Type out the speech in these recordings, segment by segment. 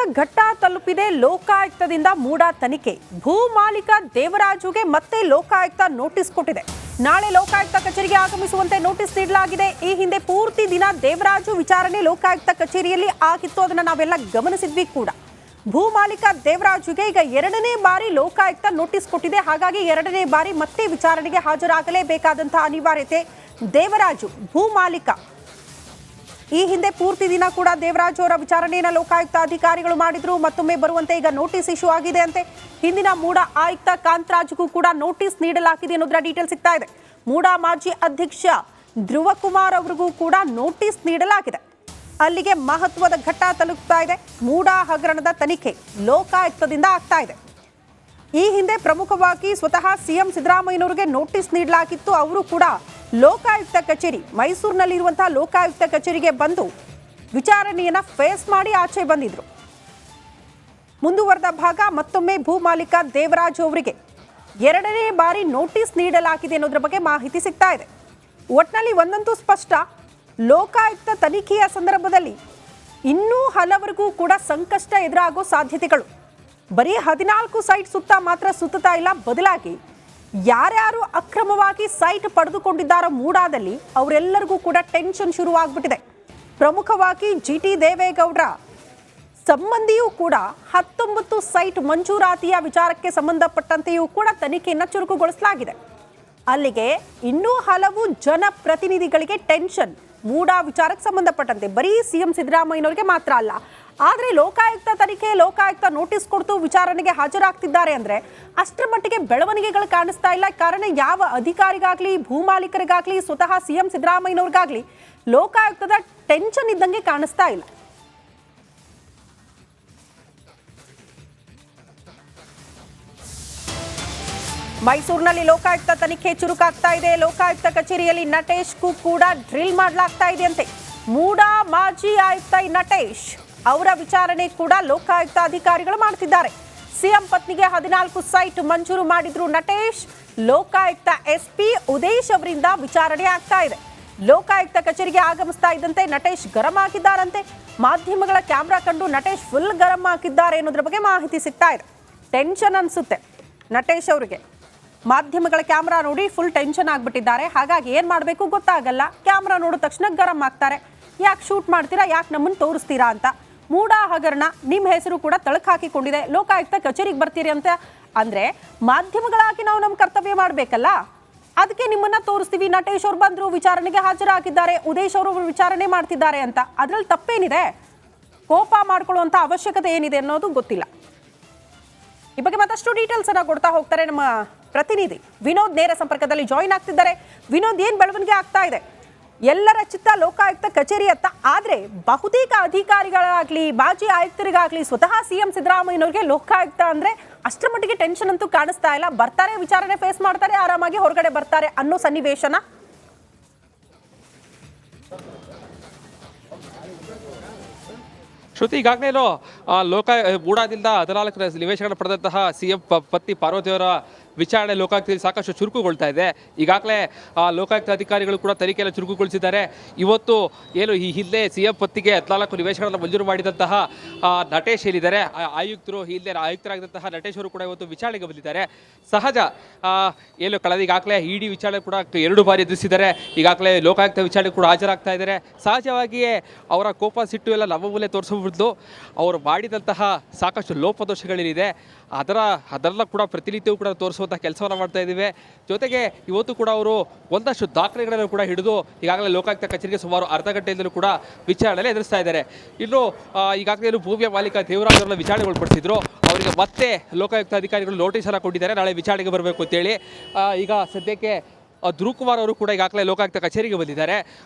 ಮಹತ್ವದ ಘಟ್ಟ ತಲುಪಿದೆ ಲೋಕಾಯುಕ್ತದಿಂದ ಮೂಡಾ ತನಿಖೆ. ಭೂ ಮಾಲೀಕ ದೇವರಾಜುಗೆ ಮತ್ತೆ ಲೋಕಾಯುಕ್ತ ನೋಟಿಸ್ ಕೊಟ್ಟಿದೆ. ನಾಳೆ ಲೋಕಾಯುಕ್ತ ಕಚೇರಿಗೆ ಆಗಮಿಸುವಂತೆ ನೋಟಿಸ್ ನೀಡಲಾಗಿದೆ. ಈ ಹಿಂದೆ ಪೂರ್ತಿ ದಿನ ದೇವರಾಜು ವಿಚಾರಣೆ ಲೋಕಾಯುಕ್ತ ಕಚೇರಿಯಲ್ಲಿ ಆಗಿತ್ತು, ಅದನ್ನ ನಾವೆಲ್ಲ ಗಮನಿಸಿದ್ವಿ ಕೂಡ. ಭೂ ಮಾಲೀಕ ದೇವರಾಜುಗೆ ಈಗ ಎರಡನೇ ಬಾರಿ ಲೋಕಾಯುಕ್ತ ನೋಟಿಸ್ ಕೊಟ್ಟಿದೆ. ಹಾಗಾಗಿ ಎರಡನೇ ಬಾರಿ ಮತ್ತೆ ವಿಚಾರಣೆಗೆ ಹಾಜರಾಗಲೇಬೇಕಾದಂತಹ ಅನಿವಾರ್ಯತೆ ದೇವರಾಜು ಭೂ ಮಾಲೀಕ. ಈ ಹಿಂದೆ ಪೂರ್ತಿ ದಿನ ಕೂಡ ದೇವರಾಜು ಅವರ ವಿಚಾರಣೆಯನ್ನು ಲೋಕಾಯುಕ್ತ ಅಧಿಕಾರಿಗಳು ಮಾಡಿದ್ರು. ಮತ್ತೊಮ್ಮೆ ಬರುವಂತೆ ಈಗ ನೋಟಿಸ್ ಇಶ್ಯೂ ಆಗಿದೆ ಅಂತೆ. ಹಿಂದಿನ ಮೂಡಾ ಆಯುಕ್ತ ಕಾಂತರಾಜ್ಗೂ ಕೂಡ ನೋಟಿಸ್ ನೀಡಲಾಗಿದೆ ಅನ್ನೋದರ ಡೀಟೇಲ್ ಸಿಗ್ತಾ ಇದೆ. ಮೂಡಾ ಮಾಜಿ ಅಧ್ಯಕ್ಷ ಧ್ರುವಕುಮಾರ್ ಅವರಿಗೂ ಕೂಡ ನೋಟಿಸ್ ನೀಡಲಾಗಿದೆ. ಅಲ್ಲಿಗೆ ಮಹತ್ವದ ಘಟ್ಟ ತಲುಪ್ತಾ ಇದೆ. ಮೂಡಾ ಹಗರಣದ ತನಿಖೆ ಲೋಕಾಯುಕ್ತದಿಂದ ಆಗ್ತಾ ಇದೆ. ಈ ಹಿಂದೆ ಪ್ರಮುಖವಾಗಿ ಸ್ವತಃ ಸಿಎಂ ಸಿದ್ದರಾಮಯ್ಯನವರಿಗೆ ನೋಟಿಸ್ ನೀಡಲಾಗಿತ್ತು. ಅವರು ಕೂಡ ಲೋಕಾಯುಕ್ತ ಕಚೇರಿ ಮೈಸೂರಿನಲ್ಲಿರುವಂತಹ ಲೋಕಾಯುಕ್ತ ಕಚೇರಿಗೆ ಬಂದು ವಿಚಾರಣೆಯನ್ನ ಫೇಸ್ ಮಾಡಿ ಆಚೆ ಬಂದಿದ್ರು. ಮುಂದುವರೆದ ಭಾಗ ಮತ್ತೊಮ್ಮೆ ಭೂ ಮಾಲೀಕ ದೇವರಾಜು ಅವರಿಗೆ ಎರಡನೇ ಬಾರಿ ನೋಟಿಸ್ ನೀಡಲಾಗಿದೆ ಅನ್ನೋದ್ರ ಬಗ್ಗೆ ಮಾಹಿತಿ ಸಿಗ್ತಾ ಇದೆ. ಒಟ್ನಲ್ಲಿ ಒಂದಂತೂ ಸ್ಪಷ್ಟ, ಲೋಕಾಯುಕ್ತ ತನಿಖೆಯ ಸಂದರ್ಭದಲ್ಲಿ ಇನ್ನೂ ಹಲವರಿಗೂ ಕೂಡ ಸಂಕಷ್ಟ ಎದುರಾಗೋ ಸಾಧ್ಯತೆಗಳು. ಬರೀ 14 ಸೈಟ್ ಸುತ್ತ ಮಾತ್ರ ಸುತ್ತಾ ಇಲ್ಲ, ಬದಲಾಗಿ ಯಾರ್ಯಾರು ಅಕ್ರಮವಾಗಿ ಸೈಟ್ ಪಡೆದುಕೊಂಡಿದ್ದಾರೋ ಮೂಡಾದಲ್ಲಿ ಅವರೆಲ್ಲರಿಗೂ ಕೂಡ ಟೆನ್ಷನ್ ಶುರುವಾಗ್ಬಿಟ್ಟಿದೆ. ಪ್ರಮುಖವಾಗಿ ಜಿಟಿ ದೇವೇಗೌಡರ ಸಂಬಂಧಿಯೂ ಕೂಡ 19 ಸೈಟ್ ಮಂಜೂರಾತಿಯ ವಿಚಾರಕ್ಕೆ ಸಂಬಂಧಪಟ್ಟಂತೆಯೂ ಕೂಡ ತನಿಖೆಯನ್ನು ಚುರುಕುಗೊಳಿಸಲಾಗಿದೆ. ಅಲ್ಲಿಗೆ ಇನ್ನೂ ಹಲವು ಜನಪ್ರತಿನಿಧಿಗಳಿಗೆ ಟೆನ್ಷನ್ ಮೂಡಾ ವಿಚಾರಕ್ಕೆ ಸಂಬಂಧಪಟ್ಟಂತೆ. ಬರೀ ಸಿಎಂ ಸಿದ್ದರಾಮಯ್ಯನವರಿಗೆ ಮಾತ್ರ ಅಲ್ಲ, ಆದರೆ ಲೋಕಾಯುಕ್ತ ತನಿಖೆ ಲೋಕಾಯುಕ್ತ ನೋಟಿಸ್ ಕೊಡ್ತು ವಿಚಾರಣೆಗೆ ಹಾಜರಾಗ್ತಿದ್ದಾರೆ ಅಂದ್ರೆ ಅಷ್ಟರ ಮಟ್ಟಿಗೆ ಬೆಳವಣಿಗೆಗಳು ಕಾಣಿಸ್ತಾ ಇಲ್ಲ. ಕಾರಣ ಯಾವ ಅಧಿಕಾರಿಗಾಗ್ಲಿ ಭೂ ಮಾಲೀಕರಿಗಾಗ್ಲಿ ಸ್ವತಃ ಸಿಎಂ ಸಿದ್ದರಾಮಯ್ಯನವ್ರಿಗಾಗ್ಲಿ ಲೋಕಾಯುಕ್ತದ ಟೆನ್ಷನ್ ಇದ್ದಂಗೆ ಕಾಣಿಸ್ತಾ ಇಲ್ಲ. ಮೈಸೂರಿನಲ್ಲಿ ಲೋಕಾಯುಕ್ತ ತನಿಖೆ ಚುರುಕಾಗ್ತಾ ಇದೆ. ಲೋಕಾಯುಕ್ತ ಕಚೇರಿಯಲ್ಲಿ ನಟೇಶ್ಗೂ ಕೂಡ ಡ್ರಿಲ್ ಮಾಡಲಾಗ್ತಾ ಇದೆಯಂತೆ. ಮೂಡಾ ಮಾಜಿ ಆಯುಕ್ತ ನಟೇಶ್ ಅವರ ವಿಚಾರಣೆ ಕೂಡ ಲೋಕಾಯುಕ್ತ ಅಧಿಕಾರಿಗಳು ಮಾಡ್ತಿದ್ದಾರೆ. ಸಿಎಂ ಪತ್ನಿಗೆ 14 ಸೈಟ್ ಮಂಜೂರು ಮಾಡಿದ್ರು ನಟೇಶ್. ಲೋಕಾಯುಕ್ತ ಎಸ್ಪಿ ಉದೇಶ್ ಅವರಿಂದ ವಿಚಾರಣೆ ಆಗ್ತಾ ಇದೆ. ಲೋಕಾಯುಕ್ತ ಕಚೇರಿಗೆ ಆಗಮಿಸ್ತಾ ಇದ್ದಂತೆ ನಟೇಶ್ ಗರಂ ಆಗಿದ್ದಾರಂತೆ. ಮಾಧ್ಯಮಗಳ ಕ್ಯಾಮ್ರಾ ಕಂಡು ನಟೇಶ್ ಫುಲ್ ಗರಂ ಆಗಿದ್ದಾರೆ ಅನ್ನೋದ್ರ ಬಗ್ಗೆ ಮಾಹಿತಿ ಸಿಗ್ತಾ ಇದೆ. ಟೆನ್ಷನ್ ಅನ್ಸುತ್ತೆ ನಟೇಶ್ ಅವರಿಗೆ. ಮಾಧ್ಯಮಗಳ ಕ್ಯಾಮ್ರಾ ನೋಡಿ ಫುಲ್ ಟೆನ್ಷನ್ ಆಗ್ಬಿಟ್ಟಿದ್ದಾರೆ. ಹಾಗಾಗಿ ಏನ್ ಮಾಡಬೇಕು ಗೊತ್ತಾಗಲ್ಲ. ಕ್ಯಾಮ್ರಾ ನೋಡಿದ ತಕ್ಷಣ ಗರಂ ಆಗ್ತಾರೆ. ಯಾಕೆ ಶೂಟ್ ಮಾಡ್ತೀರಾ, ಯಾಕೆ ನಮ್ಮನ್ನು ತೋರಿಸ್ತೀರಾ ಅಂತ. ಮೂಡಾ ಹಗರಣ ನಿಮ್ಮ ಹೆಸರು ಕೂಡ ತಳಕ್ ಹಾಕಿಕೊಂಡಿದೆ. ಲೋಕಾಯುಕ್ತ ಕಚೇರಿಗೆ ಬರ್ತೀರಿ ಅಂತ ಅಂದ್ರೆ ಮಾಧ್ಯಮಗಳಾಗಿ ನಾವು ನಮ್ಮ ಕರ್ತವ್ಯ ಮಾಡಬೇಕಲ್ಲ, ಅದಕ್ಕೆ ನಿಮ್ಮನ್ನ ತೋರಿಸ್ತೀವಿ. ನಟೇಶ್ ಅವ್ರು ಬಂದ್ರು, ವಿಚಾರಣೆಗೆ ಹಾಜರಾಗಿದ್ದಾರೆ, ಉದೇಶ್ ಅವರು ವಿಚಾರಣೆ ಮಾಡ್ತಿದ್ದಾರೆ ಅಂತ. ಅದ್ರಲ್ಲಿ ತಪ್ಪೇನಿದೆ? ಕೋಪ ಮಾಡ್ಕೊಳ್ಳುವಂತ ಅವಶ್ಯಕತೆ ಏನಿದೆ ಅನ್ನೋದು ಗೊತ್ತಿಲ್ಲ. ಈ ಬಗ್ಗೆ ಮತ್ತಷ್ಟು ಡೀಟೇಲ್ಸ್ ಅನ್ನ ಕೊಡ್ತಾ ಹೋಗ್ತಾರೆ ನಮ್ಮ ಪ್ರತಿನಿಧಿ ವಿನೋದ್. ನೇರ ಸಂಪರ್ಕದಲ್ಲಿ ಜಾಯಿನ್ ಆಗ್ತಿದ್ದಾರೆ. ವಿನೋದ್, ಏನ್ ಬೆಳವಣಿಗೆ ಆಗ್ತಾ ಇದೆ? ಎಲ್ಲರ ಚಿತ್ತ ಲೋಕಾಯುಕ್ತ ಕಚೇರಿಯತ್ತ, ಆದ್ರೆ ಬಹುತೇಕ ಅಧಿಕಾರಿಗಳಾಗ್ಲಿ ಮಾಜಿ ಆಯುಕ್ತರಿಗಾಗ್ಲಿ ಸ್ವತಃ ಸಿಎಂ ಸಿದ್ದರಾಮಯ್ಯನವ್ರಿಗೆ ಲೋಕಾಯುಕ್ತ ಅಂದ್ರೆ ಅಷ್ಟರ ಮಟ್ಟಿಗೆ ಟೆನ್ಷನ್ ಅಂತೂ ಕಾಣಿಸ್ತಾ ಇಲ್ಲ. ಬರ್ತಾರೆ, ವಿಚಾರಣೆ ಫೇಸ್ ಮಾಡ್ತಾರೆ, ಆರಾಮಾಗಿ ಹೊರಗಡೆ ಬರ್ತಾರೆ ಅನ್ನೋ ಸನ್ನಿವೇಶನ. ಶ್ರುತಿ, ಈಗಾಗಲೇ ಮೂಡಾದಿಂದ 14 ನಿವೇಶನ ಪಡೆದಂತಹ ಸಿಎಂ ಪತ್ನಿ ಪಾರ್ವತಿಯವರ ವಿಚಾರಣೆ ಲೋಕಾಯುಕ್ತದಲ್ಲಿ ಸಾಕಷ್ಟು ಚುರುಕುಗೊಳ್ತಾ ಇದೆ. ಈಗಾಗಲೇ ಲೋಕಾಯುಕ್ತ ಅಧಿಕಾರಿಗಳು ಕೂಡ ತನಿಖೆಯನ್ನು ಚುರುಕುಗೊಳಿಸಿದ್ದಾರೆ. ಇವತ್ತು ಏನು ಈ ಹಿಂದೆ ಸಿಎಂ ಪತ್ತಿಗೆ 14 ನಿವೇಶನಗಳನ್ನು ಮಂಜೂರು ಮಾಡಿದಂತಹ ನಟೇಶ್ ಏನಿದ್ದಾರೆ ಆಯುಕ್ತರು, ಹಿಂದೆ ಆಯುಕ್ತರಾಗಿದ್ದಂತಹ ನಟೇಶ್ ಅವರು ಕೂಡ ಇವತ್ತು ವಿಚಾರಣೆಗೆ ಬಂದಿದ್ದಾರೆ. ಸಹಜ, ಏನು ಕಳೆದ ಈಗಾಗಲೇ ಇಡಿ ವಿಚಾರಣೆ ಕೂಡ 2 ಬಾರಿ ಎದುರಿಸಿದ್ದಾರೆ. ಈಗಾಗಲೇ ಲೋಕಾಯುಕ್ತ ವಿಚಾರಣೆ ಕೂಡ ಹಾಜರಾಗ್ತಾ ಇದ್ದಾರೆ. ಸಹಜವಾಗಿಯೇ ಅವರ ಕೋಪ ಸಿಟ್ಟು ಎಲ್ಲ ನಮ್ಮ ಮೂಲೆ ತೋರಿಸಬಹುದು. ಅವರು ಮಾಡಿದಂತಹ ಸಾಕಷ್ಟು ಲೋಪದೋಷಗಳೇನಿದೆ ಅದೆಲ್ಲ ಕೂಡ ಪ್ರತಿನಿತ್ಯವೂ ಕೂಡ ತೋರಿಸುವಂಥ ಕೆಲಸವನ್ನು ಮಾಡ್ತಾ ಇದ್ದೀವಿ. ಜೊತೆಗೆ ಇವತ್ತು ಕೂಡ ಅವರು ಒಂದಷ್ಟು ದಾಖಲೆಗಳನ್ನು ಕೂಡ ಹಿಡಿದು ಈಗಾಗಲೇ ಲೋಕಾಯುಕ್ತ ಕಚೇರಿಗೆ ಸುಮಾರು ಅರ್ಧ ಗಂಟೆಯಿಂದಲೂ ಕೂಡ ವಿಚಾರಣೆಯಲ್ಲಿ ಎದುರಿಸ್ತಾ ಇದ್ದಾರೆ. ಇನ್ನು ಈಗಾಗಲೇ ಭೂಮಿಯ ಮಾಲೀಕ ದೇವರಾಜ್ ಅವರನ್ನ ವಿಚಾರಣೆಗೊಳಪಡಿಸಿದ್ರು. ಅವರಿಗೆ ಮತ್ತೆ ಲೋಕಾಯುಕ್ತ ಅಧಿಕಾರಿಗಳು ನೋಟಿಸನ್ನು ಕೊಟ್ಟಿದ್ದಾರೆ, ನಾಳೆ ವಿಚಾರಣೆಗೆ ಬರಬೇಕು ಅಂತೇಳಿ. ಈಗ ಸದ್ಯಕ್ಕೆ ಧ್ರುವಕುಮಾರ್ ಅವರು ಕೂಡ ಈಗಾಗಲೇ ಲೋಕಾಯುಕ್ತ ಕಚೇರಿಗೆ ಬಂದಿದ್ದಾರೆ.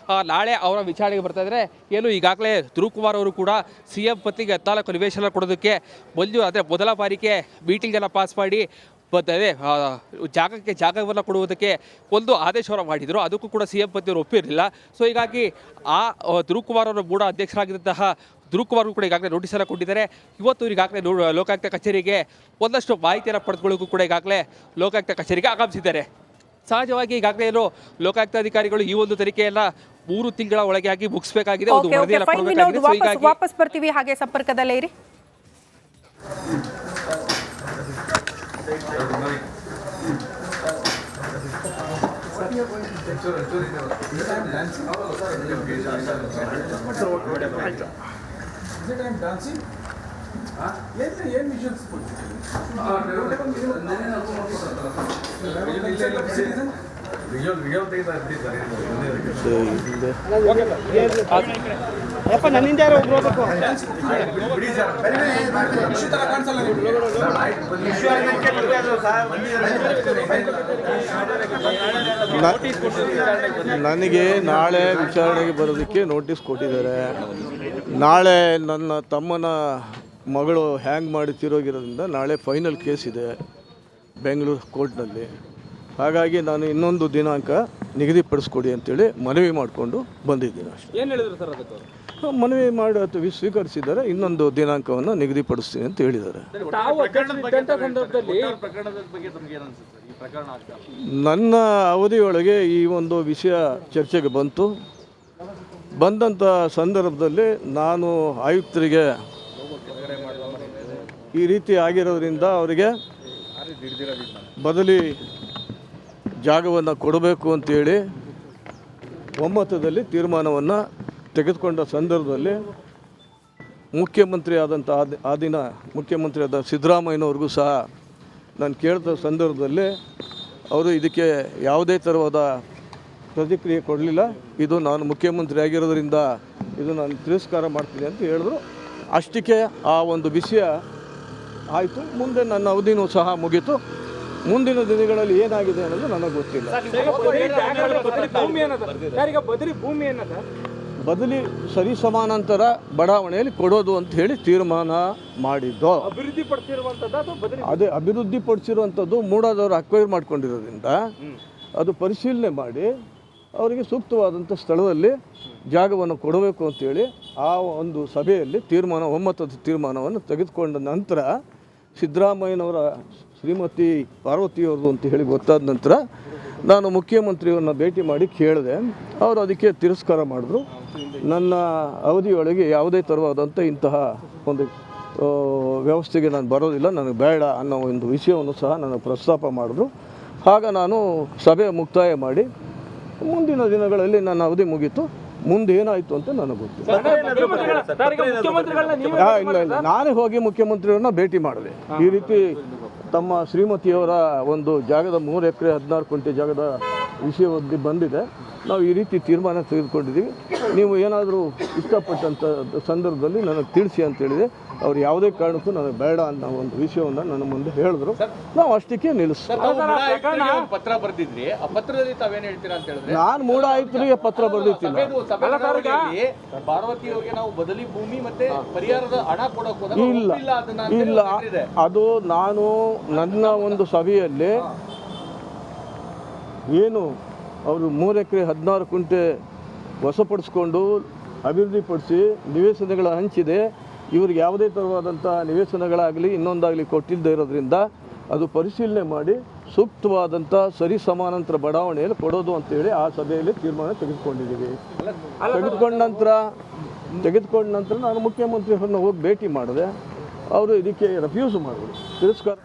ನಾಳೆ ಅವರ ವಿಚಾರಣೆಗೆ ಬರ್ತಾ ಇದ್ದಾರೆ. ಏನು ಈಗಾಗಲೇ ಧ್ರುವಕುಮಾರ್ ಅವರು ಕೂಡ ಸಿಎಂ ಪತ್ನಿಗೆ 14 ನಿವೇಶನ ಕೊಡೋದಕ್ಕೆ ಮೊದಲ ಬಾರಿಗೆ ಮೀಟಿಂಗನ್ನು ಪಾಸ್ ಮಾಡಿ ಅದೇ ಜಾಗವನ್ನು ಕೊಡುವುದಕ್ಕೆ ಒಂದು ಆದೇಶವನ್ನು ಮಾಡಿದರು. ಅದಕ್ಕೂ ಕೂಡ ಸಿಎಂ ಪತ್ನಿಯವರು ಒಪ್ಪಿರಲಿಲ್ಲ. ಸೊ ಹೀಗಾಗಿ ಧ್ರುವಕುಮಾರ್ ಅವರ ಮೂಡಾ ಅಧ್ಯಕ್ಷರಾಗಿದ್ದಂತಹ ಧ್ರುವಕುಮಾರ್ ಕೂಡ ಈಗಾಗಲೇ ನೋಟಿಸನ್ನು ಕೊಟ್ಟಿದ್ದಾರೆ. ಇವತ್ತು ಈಗಾಗಲೇ ಲೋಕಾಯುಕ್ತ ಕಚೇರಿಗೆ ಒಂದಷ್ಟು ಮಾಹಿತಿಯನ್ನು ಪಡೆದುಕೊಳ್ಳೋಕ್ಕೂ ಕೂಡ ಈಗಾಗಲೇ ಲೋಕಾಯುಕ್ತ ಕಚೇರಿಗೆ ಆಗಮಿಸಿದ್ದಾರೆ. ಸಹಜವಾಗಿ ಈಗಾಗಲೇ ಲೋಕಾಯುಕ್ತ ಅಧಿಕಾರಿಗಳು ಈ ಒಂದು ತನಿಖೆಯನ್ನ 3 ತಿಂಗಳ ಒಳಗೆ ಆಗಿ ಮುಗಿಸಬೇಕಾಗಿದೆ. ವಾಪಸ್ ಬರ್ತೀವಿ, ಹಾಗೆ ಸಂಪರ್ಕದಲ್ಲೇ ಇರಿ. ಯಪ್ಪ ನನ್ನಿಂದ ಯಾರೋ ಒಬ್ರು ಹೋಗ್ಬೇಕು. ನನಗೆ ನಾಳೆ ವಿಚಾರಣೆಗೆ ಬರೋದಕ್ಕೆ ನೋಟಿಸ್ ಕೊಟ್ಟಿದ್ದಾರೆ. ನಾಳೆ ನನ್ನ ತಮ್ಮನ ಮಗಳು ಹ್ಯಾಂಗ್ ಮಾಡಿ ತಿರೋಗಿರೋದ್ರಿಂದ ನಾಳೆ ಫೈನಲ್ ಕೇಸ್ ಇದೆ ಬೆಂಗಳೂರು ಕೋರ್ಟ್ನಲ್ಲಿ. ಹಾಗಾಗಿ ನಾನು ಇನ್ನೊಂದು ದಿನಾಂಕ ನಿಗದಿಪಡಿಸ್ಕೊಡಿ ಅಂತೇಳಿ ಮನವಿ ಮಾಡಿಕೊಂಡು ಬಂದಿದ್ದೀನಿ ಅಷ್ಟೇ. ಏನು ಹೇಳಿದ್ರು ಸರ್ ಅದಕ್ಕೆ? ಮನವಿ ಮಾಡಿ ಅಥವಾ ಸ್ವೀಕರಿಸಿದ್ದಾರೆ, ಇನ್ನೊಂದು ದಿನಾಂಕವನ್ನು ನಿಗದಿಪಡಿಸ್ತೀನಿ ಅಂತ ಹೇಳಿದ್ದಾರೆ. ನನ್ನ ಅವಧಿಯೊಳಗೆ ಈ ಒಂದು ವಿಷಯ ಚರ್ಚೆಗೆ ಬಂದಂಥ ಸಂದರ್ಭದಲ್ಲಿ ನಾನು ಆಯುಕ್ತರಿಗೆ ಈ ರೀತಿ ಆಗಿರೋದ್ರಿಂದ ಅವರಿಗೆ ಬದಲಿ ಜಾಗವನ್ನು ಕೊಡಬೇಕು ಅಂತೇಳಿ ಒಮ್ಮತದಲ್ಲಿ ತೀರ್ಮಾನವನ್ನು ತೆಗೆದುಕೊಂಡ ಸಂದರ್ಭದಲ್ಲಿ ಮುಖ್ಯಮಂತ್ರಿ ಆದಂಥ ಆ ದಿನ ಮುಖ್ಯಮಂತ್ರಿ ಆದ ಸಿದ್ದರಾಮಯ್ಯನವ್ರಿಗೂ ಸಹ ನಾನು ಕೇಳಿದ ಸಂದರ್ಭದಲ್ಲಿ ಅವರು ಇದಕ್ಕೆ ಯಾವುದೇ ಥರವಾದ ಪ್ರತಿಕ್ರಿಯೆ ಕೊಡಲಿಲ್ಲ. ಇದು ನಾನು ಮುಖ್ಯಮಂತ್ರಿ ಆಗಿರೋದ್ರಿಂದ ಇದು ನಾನು ತಿರಸ್ಕಾರ ಮಾಡ್ತೀನಿ ಅಂತ ಹೇಳಿದ್ರು. ಅಷ್ಟಕ್ಕೆ ಆ ಒಂದು ವಿಷಯ ಆಯಿತು. ಮುಂದೆ ನನ್ನ ಅವಧಿನೂ ಸಹ ಮುಗೀತು. ಮುಂದಿನ ದಿನಗಳಲ್ಲಿ ಏನಾಗಿದೆ ಅನ್ನೋದು ನನಗೆ ಗೊತ್ತಿಲ್ಲ. ಬದಲಿ ಸರಿ ಸಮಾನಾಂತರ ಬಡಾವಣೆಯಲ್ಲಿ ಕೊಡೋದು ಅಂತ ಹೇಳಿ ತೀರ್ಮಾನ ಮಾಡಿದ್ದು. ಅದೇ ಅಭಿವೃದ್ಧಿಪಡಿಸಿರುವಂಥದ್ದು ಮೂಡಾದವರು ಅಕ್ವೈರ್ ಮಾಡ್ಕೊಂಡಿರೋದ್ರಿಂದ ಅದು ಪರಿಶೀಲನೆ ಮಾಡಿ ಅವರಿಗೆ ಸೂಕ್ತವಾದಂಥ ಸ್ಥಳದಲ್ಲಿ ಜಾಗವನ್ನು ಕೊಡಬೇಕು ಅಂತೇಳಿ ಆ ಒಂದು ಸಭೆಯಲ್ಲಿ ಒಮ್ಮತದ ತೀರ್ಮಾನವನ್ನು ತೆಗೆದುಕೊಂಡ ನಂತರ ಸಿದ್ದರಾಮಯ್ಯನವರ ಶ್ರೀಮತಿ ಪಾರ್ವತಿಯವ್ರದ್ದು ಅಂತ ಹೇಳಿ ಗೊತ್ತಾದ ನಂತರ ನಾನು ಮುಖ್ಯಮಂತ್ರಿಯವ್ರನ್ನ ಭೇಟಿ ಮಾಡಿ ಕೇಳಿದೆ. ಅವರು ಅದಕ್ಕೆ ತಿರಸ್ಕಾರ ಮಾಡಿದ್ರು. ನನ್ನ ಅವಧಿಯೊಳಗೆ ಯಾವುದೇ ಥರವಾದಂಥ ಇಂತಹ ಒಂದು ವ್ಯವಸ್ಥೆಗೆ ನಾನು ಬರೋದಿಲ್ಲ, ನನಗೆ ಬೇಡ ಅನ್ನೋ ಒಂದು ವಿಷಯವನ್ನು ಸಹ ನಾನು ಪ್ರಸ್ತಾಪ ಮಾಡಿದ್ರು. ಆಗ ನಾನು ಸಭೆ ಮುಕ್ತಾಯ ಮಾಡಿ ಮುಂದಿನ ದಿನಗಳಲ್ಲಿ ನನ್ನ ಅವಧಿ ಮುಗೀತು. ಮುಂದೆ ಏನಾಯಿತು ಅಂತ ನನಗೆ ಗೊತ್ತಿಲ್ಲ. ಇಲ್ಲ, ನಾನೇ ಹೋಗಿ ಮುಖ್ಯಮಂತ್ರಿಯವ್ರನ್ನ ಭೇಟಿ ಮಾಡಿದೆ. ಈ ರೀತಿ ತಮ್ಮ ಶ್ರೀಮತಿಯವರ ಒಂದು ಜಾಗದ 3 ಎಕರೆ 16 ಗುಂಟೆ ಜಾಗದ ವಿಷಯವಾಗಿ ಬಂದಿದೆ. ನಾವು ಈ ರೀತಿ ತೀರ್ಮಾನ ತೆಗೆದುಕೊಂಡಿದ್ದೀವಿ. ನೀವು ಏನಾದರೂ ಇಷ್ಟಪಟ್ಟಂಥ ಸಂದರ್ಭದಲ್ಲಿ ನನಗೆ ತಿಳಿಸಿ ಅಂತ ಹೇಳಿದೆ. ಅವ್ರು ಯಾವುದೇ ಕಾರಣಕ್ಕೂ ನನಗೆ ಬೇಡ ಅನ್ನೋ ಒಂದು ವಿಷಯವನ್ನು ನನ್ನ ಮುಂದೆ ಹೇಳಿದ್ರು. ನಾವು ಅಷ್ಟಕ್ಕೆ ಪತ್ರ ಬರೆದಿದ್ರಿ. ಆ ಪತ್ರದಲ್ಲಿ ತಾವೇನು ಹೇಳ್ತೀರಾ ಅಂತ ಹೇಳಿದ್ರೆ, ನಾನು ಮೂಡ ಆಯುಕ್ತರಿಗೆ ಪತ್ರ ಬರೆದಿತ್ತಿಲ್ಲ. ಪಾರ್ವತಿಯವರಿಗೆ ನಾವು ಬದಲಿ ಭೂಮಿ ಮತ್ತೆ ಪರಿಹಾರದ ಹಣ ಕೊಡೋಕೆ ಇಲ್ಲ, ಅದು ನಾನು ನನ್ನ ಒಂದು ಸಭೆಯಲ್ಲಿ ಏನು ಅವರು 3 ಎಕರೆ 16 ಗುಂಟೆ ವಶಪಡಿಸ್ಕೊಂಡು ಅಭಿವೃದ್ಧಿಪಡಿಸಿ ನಿವೇಶನಗಳ ಹಂಚಿದೆ. ಇವ್ರಿಗೆ ಯಾವುದೇ ಥರವಾದಂಥ ನಿವೇಶನಗಳಾಗಲಿ ಇನ್ನೊಂದಾಗಲಿ ಕೊಟ್ಟಿಲ್ಲದೆ ಇರೋದ್ರಿಂದ ಅದು ಪರಿಶೀಲನೆ ಮಾಡಿ ಸೂಕ್ತವಾದಂಥ ಸರಿ ಸಮಾನಾಂತರ ಬಡಾವಣೆಯಲ್ಲಿ ಕೊಡೋದು ಅಂತೇಳಿ ಆ ಸಭೆಯಲ್ಲಿ ತೀರ್ಮಾನ ತೆಗೆದುಕೊಂಡಿದ್ದೀವಿ. ತೆಗೆದುಕೊಂಡ ನಂತರ ನಾನು ಮುಖ್ಯಮಂತ್ರಿಯವ್ರನ್ನ ಹೋಗಿ ಭೇಟಿ ಮಾಡಿದೆ. ಅವರು ಇದಕ್ಕೆ ರೆಫ್ಯೂಸ್ ಮಾಡಿದ್ರು, ತಿರಸ್ಕಾರ.